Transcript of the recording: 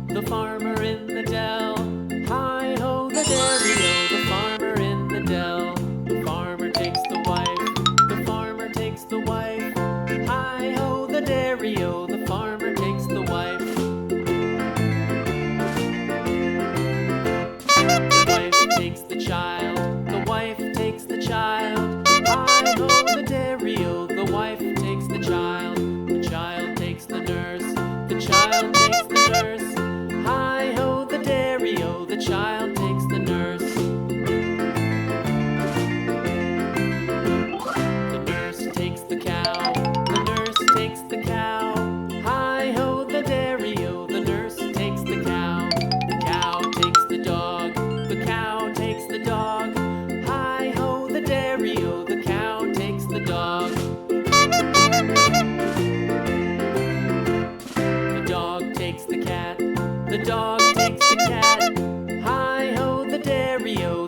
The farmer in the dell. Hi-ho, the dairy-o, the farmer in the dell. The farmer takes the wife, the farmer takes the wife. Hi-ho, the dairy-o, the farmer takes the wife. The wife takes the child, the wife takes the child. Hi-ho, the dairy-o, the wife takes the child. The child takes the nurse, the child takes the nurse. Hi-ho, the dairy-o, the child takes the nurse. The nurse takes the cow, the nurse takes the cow. Hi-ho, the dairy-o, the nurse takes the cow. The cow takes the dog, the cow takes the dog. Hi-ho, the dairy-o, the cow takes the dog. The dog takes the cat, the dog takes the cat. Hi-ho, the dairy-o,